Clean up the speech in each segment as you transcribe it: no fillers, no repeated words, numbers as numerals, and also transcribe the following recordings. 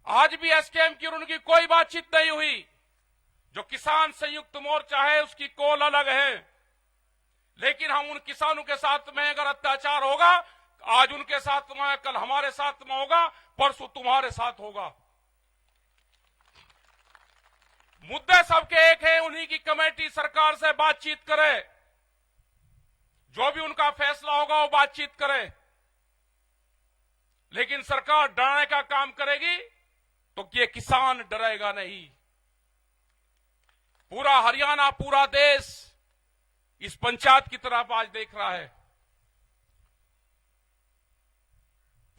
आज भी एसकेएम की और उनकी कोई बातचीत नहीं हुई। जो किसान संयुक्त मोर्चा है उसकी कॉल अलग है, लेकिन हम उन किसानों के साथ में अगर अत्याचार होगा, आज उनके साथ में, कल हमारे साथ में होगा, परसों तुम्हारे साथ होगा। मुद्दे सबके एक है, उन्हीं की कमेटी सरकार से बातचीत करे, जो भी उनका फैसला होगा वो बातचीत करे। लेकिन सरकार डराने का काम करेगी तो ये किसान डरेगा नहीं। पूरा हरियाणा, पूरा देश इस पंचायत की तरफ आज देख रहा है।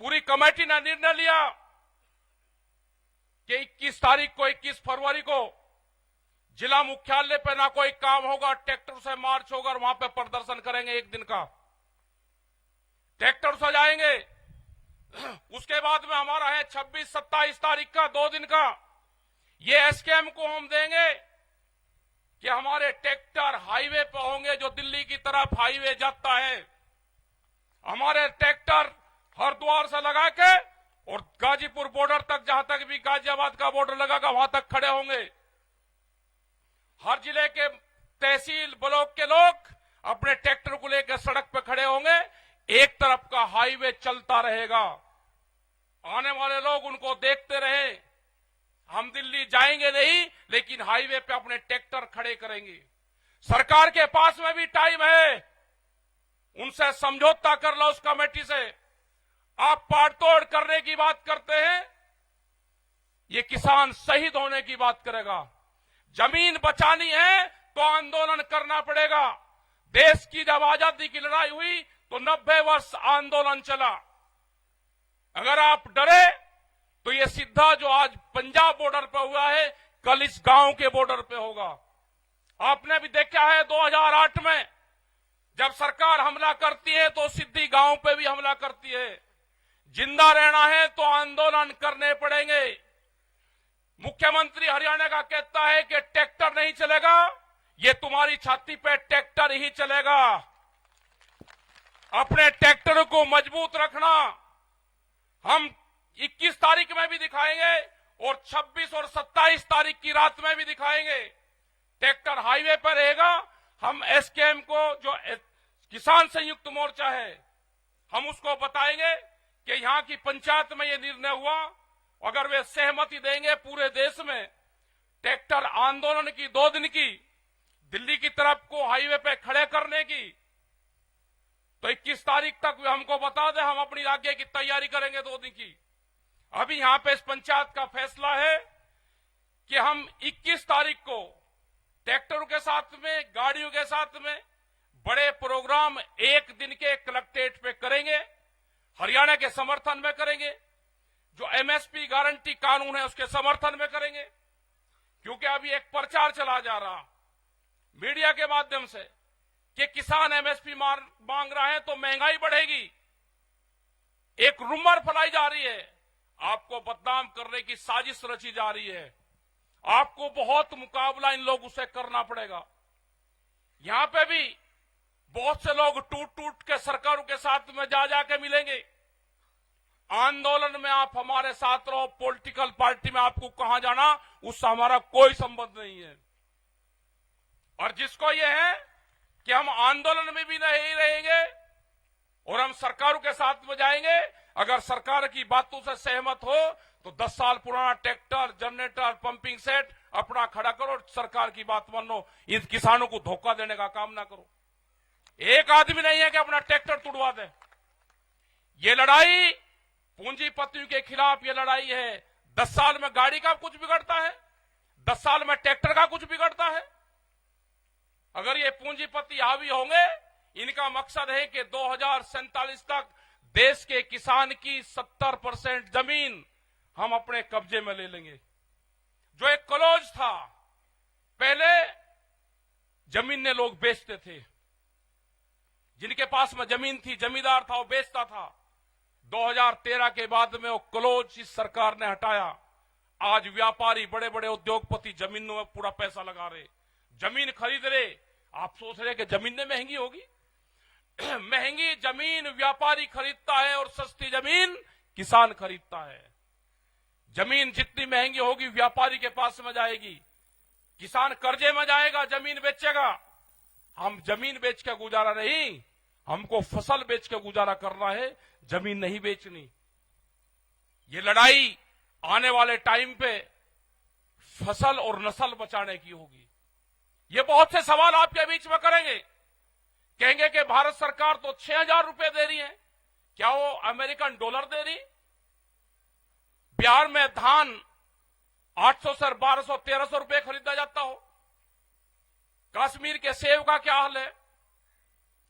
पूरी कमेटी ने निर्णय लिया कि 21 तारीख को, 21 फरवरी को जिला मुख्यालय पे ना कोई काम होगा, ट्रैक्टर से मार्च होगा और वहां पे प्रदर्शन करेंगे। एक दिन का ट्रैक्टर से जाएंगे। उसके बाद में हमारा है 26-27 तारीख का, 2 दिन का। ये एसकेएम को हम देंगे कि हमारे ट्रैक्टर हाईवे पर होंगे, जो दिल्ली की तरफ हाईवे जाता है। हमारे ट्रैक्टर हरिद्वार से लगा के और गाजीपुर बॉर्डर तक, जहां तक भी गाजियाबाद का बॉर्डर लगागा, वहां तक खड़े होंगे। हर जिले के तहसील ब्लॉक के लोग अपने ट्रैक्टर को लेकर सड़क पर खड़े होंगे। एक तरफ का हाईवे चलता रहेगा, आने वाले लोग उनको देखते रहे। हम दिल्ली जाएंगे नहीं, लेकिन हाईवे पे अपने ट्रैक्टर खड़े करेंगे। सरकार के पास में भी टाइम है, उनसे समझौता कर लो उस कमेटी से। आप पाड़तोड़ करने की बात करते हैं, ये किसान शहीद होने की बात करेगा। जमीन बचानी है तो आंदोलन करना पड़ेगा। देश की जब आजादी की लड़ाई हुई तो 90 वर्ष आंदोलन चला। अगर आप डरे तो ये सीधा जो आज पंजाब बॉर्डर पे हुआ है, कल इस गांव के बॉर्डर पे होगा। आपने भी देखा है 2008 में जब सरकार हमला करती है तो सीधी गांव पे भी हमला करती है। जिंदा रहना है तो आंदोलन करने पड़ेंगे। मुख्यमंत्री हरियाणा का कहता है कि ट्रैक्टर नहीं चलेगा, ये तुम्हारी छाती पे ट्रैक्टर ही चलेगा। अपने ट्रैक्टर को मजबूत रखना। हम 21 तारीख में भी दिखाएंगे और 26 और 27 तारीख की रात में भी दिखाएंगे। ट्रैक्टर हाईवे पर रहेगा। हम एसकेएम को, जो किसान संयुक्त मोर्चा है, हम उसको बताएंगे कि यहां की पंचायत में ये निर्णय हुआ। अगर वे सहमति देंगे पूरे देश में ट्रैक्टर आंदोलन की 2 दिन की, दिल्ली की तरफ को हाईवे पे खड़े करने की, तो 21 तारीख तक वे हमको बता दें, हम अपनी आगे की तैयारी करेंगे 2 दिन की। अभी यहां पे इस पंचायत का फैसला है कि हम 21 तारीख को ट्रैक्टरों के साथ में, गाड़ियों के साथ में बड़े प्रोग्राम 1 दिन के कलेक्ट्रेट पे करेंगे। हरियाणा के समर्थन में करेंगे। जो एमएसपी गारंटी कानून है उसके समर्थन में करेंगे। क्योंकि अभी एक प्रचार चला जा रहा मीडिया के माध्यम से कि किसान एमएसपी मांग रहा है तो महंगाई बढ़ेगी। एक रूमर फैलाई जा रही है, आपको बदनाम करने की साजिश रची जा रही है। आपको बहुत मुकाबला इन लोगों से करना पड़ेगा। यहां पे भी बहुत से लोग टूट टूट के सरकारों के साथ में जा जाके मिलेंगे। आंदोलन में आप हमारे साथ रहो, पॉलिटिकल पार्टी में आपको कहां जाना उससे हमारा कोई संबंध नहीं है। और जिसको ये है कि हम आंदोलन में भी नहीं रहेंगे और हम सरकारों के साथ में जाएंगे, अगर सरकार की बातों से सहमत हो तो 10 साल पुराना ट्रैक्टर, जनरेटर, पंपिंग सेट अपना खड़ा करो, सरकार की बात मानो। इन किसानों को धोखा देने का काम ना करो। एक आदमी नहीं है कि अपना ट्रैक्टर तुड़वा दे। ये लड़ाई पूंजीपतियों के खिलाफ ये लड़ाई है। 10 साल में गाड़ी का कुछ बिगड़ता है, 10 साल में ट्रैक्टर का कुछ बिगड़ता है। अगर ये पूंजीपति हावी होंगे, इनका मकसद है कि 2047 तक देश के किसान की 70% जमीन हम अपने कब्जे में ले लेंगे। जो एक क्लोज था, पहले जमीनें लोग बेचते थे, जिनके पास में जमीन थी, जमींदार था, वो बेचता था। 2013 के बाद में वो क्लोज इस सरकार ने हटाया। आज व्यापारी, बड़े बड़े उद्योगपति जमीनों में पूरा पैसा लगा रहे, जमीन खरीद रहे। आप सोच रहे कि जमीनें महंगी होगी? महंगी जमीन व्यापारी खरीदता है और सस्ती जमीन किसान खरीदता है। जमीन जितनी महंगी होगी व्यापारी के पास में जाएगी, किसान कर्जे में जाएगा, जमीन बेचेगा। हम जमीन बेच के गुजारा नहीं, हमको फसल बेच के गुजारा करना है, जमीन नहीं बेचनी। ये लड़ाई आने वाले टाइम पे फसल और नस्ल बचाने की होगी। ये बहुत से सवाल आपके बीच में करेंगे, कहेंगे कि भारत सरकार तो 6,000 रुपए दे रही है, क्या वो अमेरिकन डॉलर दे रही? बिहार में धान 800 से 1200 1300 रुपए खरीदा जाता हो। कश्मीर के सेब का क्या हाल है?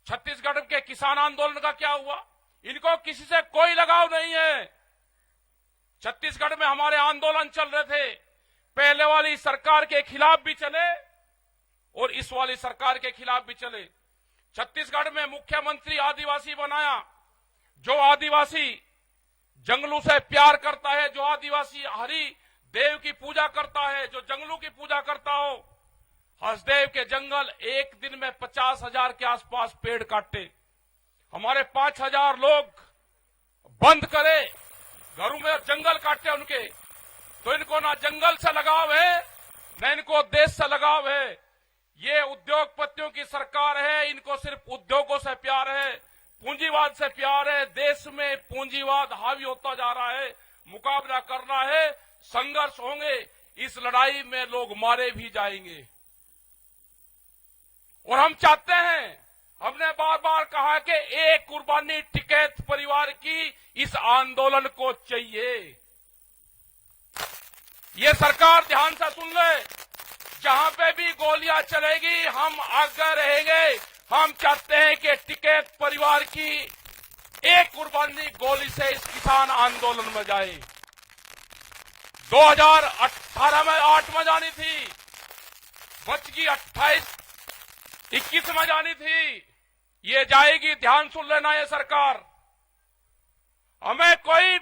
छत्तीसगढ़ के किसान आंदोलन का क्या हुआ? इनको किसी से कोई लगाव नहीं है। छत्तीसगढ़ में हमारे आंदोलन चल रहे थे, पहले वाली सरकार के खिलाफ भी चले और इस वाली सरकार के खिलाफ भी चले। छत्तीसगढ़ में मुख्यमंत्री आदिवासी बनाया, जो आदिवासी जंगलों से प्यार करता है, जो आदिवासी हरि देव की पूजा करता है, जो जंगलों की पूजा करता हो। हसदेव के जंगल एक दिन में 50,000 के आसपास पेड़ काटे, हमारे 5,000 लोग बंद करे, घरों में जंगल काटे उनके। तो इनको ना जंगल से लगाव है, न इनको देश से लगाव है। ये उद्योगपतियों की सरकार है, इनको सिर्फ उद्योगों से प्यार है, पूंजीवाद से प्यार है। देश में पूंजीवाद हावी होता जा रहा है, मुकाबला करना है, संघर्ष होंगे, इस लड़ाई में लोग मारे भी जाएंगे। और हम चाहते हैं, हमने बार बार कहा कि एक कुर्बानी टिकैत परिवार की इस आंदोलन को चाहिए। ये सरकार ध्यान से सुन ले, जहां पे भी गोलियां चलेगी हम आगे रहेंगे। हम चाहते हैं कि टिकैत परिवार की एक कुर्बानी गोली से इस किसान आंदोलन में जाए। 2018 में 8 में जानी थी, बच गई 21 में जानी थी, ये जाएगी। ध्यान सुन लेना, ये सरकार, हमें कोई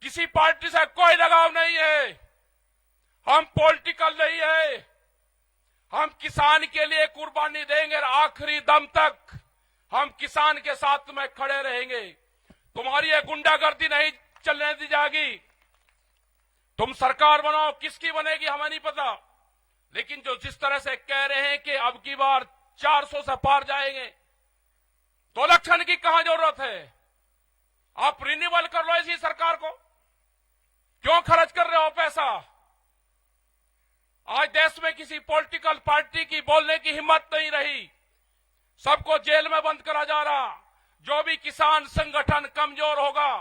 किसी पार्टी से कोई लगाव नहीं है, हम पॉलिटिकल नहीं है, हम किसान के लिए कुर्बानी देंगे और आखिरी दम तक हम किसान के साथ में खड़े रहेंगे। तुम्हारी ये गुंडागर्दी नहीं चलने दी जाएगी। तुम सरकार बनाओ, किसकी बनेगी हमें नहीं पता, लेकिन जो जिस तरह से कह रहे हैं कि अब की बार 400 से पार जाएंगे, तो इलेक्शन की कहां जरूरत है? आप रिन्यूअल कर लो इसी सरकार को, क्यों खर्च कर रहे हो पैसा? आज देश में किसी पॉलिटिकल पार्टी की बोलने की हिम्मत नहीं रही, सबको जेल में बंद करा जा रहा। जो भी किसान संगठन कमजोर होगा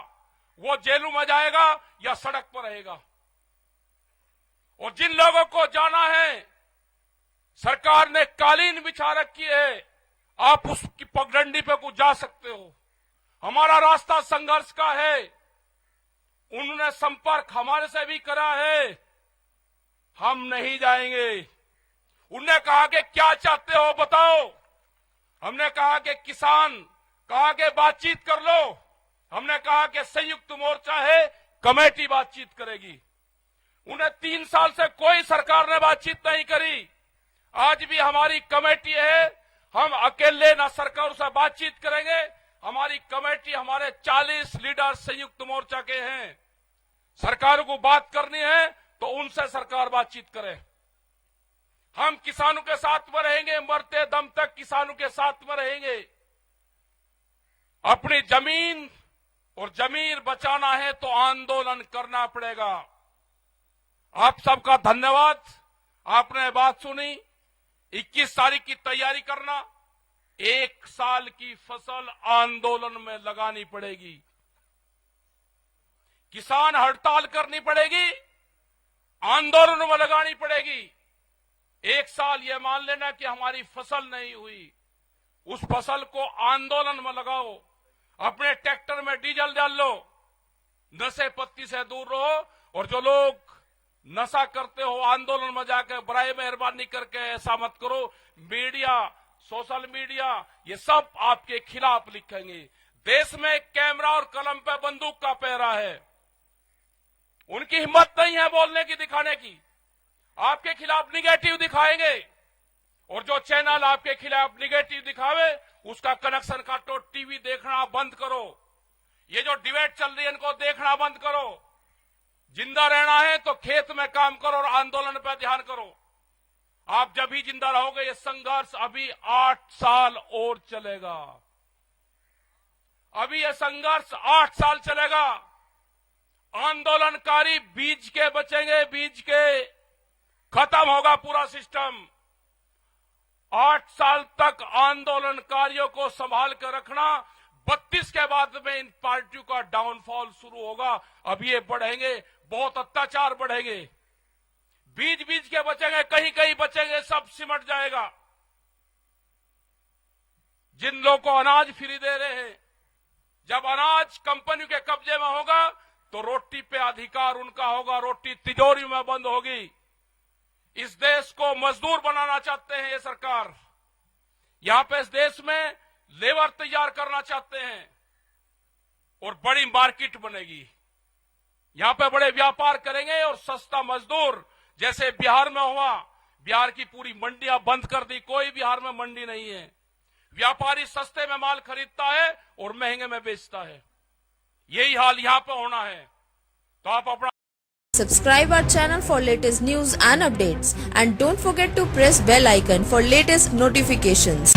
वो जेलों में जाएगा या सड़क पर रहेगा। और जिन लोगों को जाना है, सरकार ने कालीन बिछा रखी है, आप उसकी पगडंडी पे कुछ जा सकते हो। हमारा रास्ता संघर्ष का है, उन्होंने संपर्क हमारे से भी करा है, हम नहीं जाएंगे। उन्होंने कहा कि क्या चाहते हो बताओ, हमने कहा कि किसान, कहा कि बातचीत कर लो, हमने कहा कि संयुक्त मोर्चा है, कमेटी बातचीत करेगी। उन्हें 3 साल से कोई सरकार ने बातचीत नहीं करी। आज भी हमारी कमेटी है, हम अकेले ना सरकार से बातचीत करेंगे, हमारी कमेटी, हमारे 40 लीडर संयुक्त मोर्चा के हैं। सरकार को बात करनी है तो उनसे सरकार बातचीत करे। हम किसानों के साथ में रहेंगे, मरते दम तक किसानों के साथ में रहेंगे। अपनी जमीन और जमीन बचाना है तो आंदोलन करना पड़ेगा। आप सबका धन्यवाद, आपने बात सुनी। 21 तारीख की तैयारी करना, 1 साल की फसल आंदोलन में लगानी पड़ेगी। किसान हड़ताल करनी पड़ेगी, आंदोलन में लगानी पड़ेगी। 1 साल ये मान लेना कि हमारी फसल नहीं हुई, उस फसल को आंदोलन में लगाओ। अपने ट्रैक्टर में डीजल डाल लो, नशे पत्ती से दूर रहो। और जो लोग नशा करते हो आंदोलन में जाकर, बराए मेहरबानी करके ऐसा मत करो। मीडिया, सोशल मीडिया, ये सब आपके खिलाफ लिखेंगे। देश में कैमरा और कलम पे बंदूक का पहरा है, उनकी हिम्मत नहीं है बोलने की, दिखाने की। आपके खिलाफ निगेटिव दिखाएंगे, और जो चैनल आपके खिलाफ निगेटिव दिखावे उसका कनेक्शन काटो, टीवी देखना बंद करो। ये जो डिबेट चल रही है इनको देखना बंद करो। जिंदा रहना है तो खेत में काम करो और आंदोलन पर ध्यान करो। आप जब भी जिंदा रहोगे। ये संघर्ष अभी 8 साल और चलेगा। अभी ये संघर्ष 8 साल चलेगा। आंदोलनकारी बीज के बचेंगे, बीज के खत्म होगा पूरा सिस्टम। 8 साल तक आंदोलनकारियों को संभाल कर रखना। 32 के बाद में इन पार्टियों का डाउनफॉल शुरू होगा। अभी ये बढ़ेंगे, बहुत अत्याचार बढ़ेंगे। बीज बीज के बचेंगे, कहीं कहीं बचेंगे, सब सिमट जाएगा। जिन लोगों को अनाज फ्री दे रहे हैं, जब अनाज कंपनियों के कब्जे में होगा तो रोटी पे अधिकार उनका होगा, रोटी तिजोरी में बंद होगी। इस देश को मजदूर बनाना चाहते हैं ये सरकार। यहां पे इस देश में लेबर तैयार करना चाहते हैं और बड़ी मार्केट बनेगी। यहां पे बड़े व्यापार करेंगे और सस्ता मजदूर, जैसे बिहार में हुआ। बिहार की पूरी मंडियां बंद कर दी, कोई बिहार में मंडी नहीं है। व्यापारी सस्ते में माल खरीदता है और महंगे में बेचता है। यही हाल यहां पे होना है। तो आप अपना Subscribe our channel for latest news and updates, and don't forget to press bell icon for latest notifications.